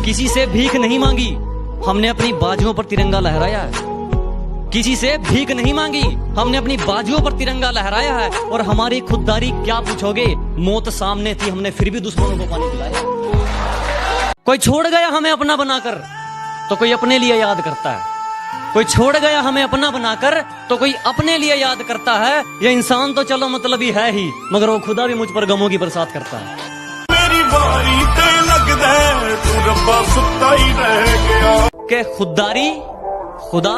किसी से भीख नहीं मांगी, हमने अपनी बाजुओं पर तिरंगा लहराया है। किसी से भीख नहीं मांगी, हमने अपनी बाजुओं पर तिरंगा लहराया है। और हमारी खुददारी क्या पूछोगे, मौत सामने थी, हमने फिर भी दुश्मनों को पानी पिलाया। कोई छोड़ गया हमें अपना बनाकर तो कोई अपने लिए याद करता है। कोई छोड़ गया हमें अपना बनाकर तो कोई अपने लिए याद करता है। ये इंसान तो चलो मतलबी है ही, मगर वो खुदा भी मुझ पर गमों की बरसात करता है। मेरी बारी ते लगदा तू रब्बा सुत्ता ही रह गया। के खुददारी खुदा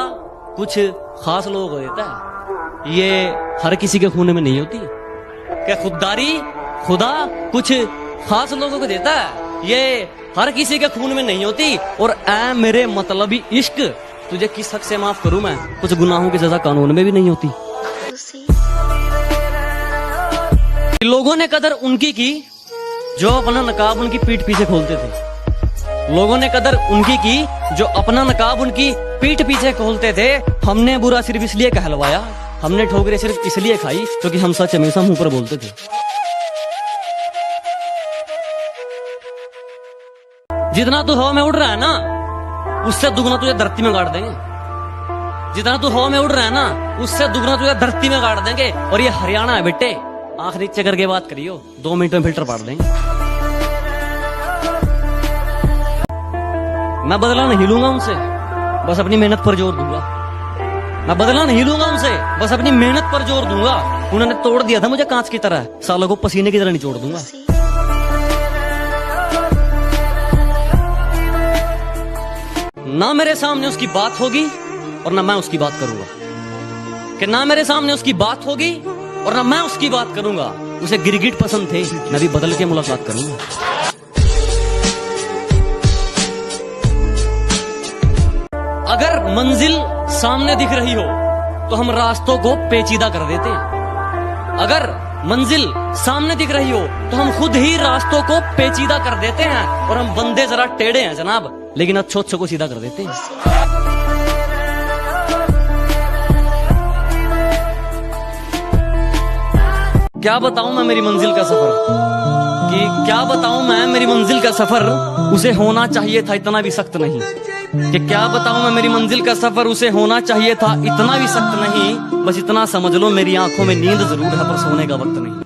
कुछ खास लोगों को देता है, ये हर किसी के खून में नहीं होती। क्या खुददारी खुदा कुछ खास लोगों को देता है, ये हर किसी के खून में नहीं होती। और ऐ मेरे मतलबी इश्क, तुझे किस हक से माफ करूं मैं, कुछ गुनाहों की सजा कानून में भी नहीं होती। लोगों ने कदर उनकी की जो अपना नकाब उनकी पीठ पीछे खोलते थे। लोगों ने कदर उनकी की जो अपना नकाब उनकी पीठ पीछे खोलते थे। हमने बुरा सिर्फ इसलिए कहलवाया, हमने ठोकरें सिर्फ इसलिए खाई क्योंकि हम सच हमेशा मुंह पर बोलते थे। जितना तू हवा में उड़ रहा है ना, उससे दुगना तुझे धरती में गाड़ देंगे। जितना तू हवा में उड़ रहा है ना, उससे दुगना तुझे धरती में गाड़ देंगे। और ये हरियाणा है बेटे, आंख नीचे करके बात करियो, 2 मिनट में फिल्टर पाड़ देंगे। मैं बदला नहीं लूंगा उनसे, बस अपनी मेहनत पर जोर दूंगा। मैं बदला नहीं लूंगा उनसे, बस अपनी मेहनत पर जोर दूंगा। उन्होंने तोड़ दिया था मुझे कांच की तरह, सालों को पसीने की तरह निचोड़ दूंगा। ना मेरे सामने उसकी बात होगी और ना मैं उसकी बात करूंगा। कि ना मेरे सामने उसकी बात होगी और ना मैं उसकी बात करूंगा। उसे गिरगिट पसंद थे, मैं भी बदल के मुलाकात करूंगा। अगर मंजिल सामने दिख रही हो तो हम रास्तों को पेचीदा कर देते हैं। अगर मंजिल सामने दिख रही हो तो हम खुद ही रास्तों को पेचीदा कर देते हैं। और हम बंदे जरा टेढ़े हैं जनाब, लेकिन अच्छों को सीधा कर देते हैं। क्या बताऊं मैं मेरी मंजिल का सफर, कि क्या बताऊं मैं मेरी मंजिल का सफर, उसे होना चाहिए था इतना भी सख्त नहीं। कि क्या बताऊं मैं मेरी मंजिल का सफर, उसे होना चाहिए था इतना भी सख्त नहीं। बस इतना समझ लो मेरी आंखों में नींद जरूर है पर सोने का वक्त नहीं।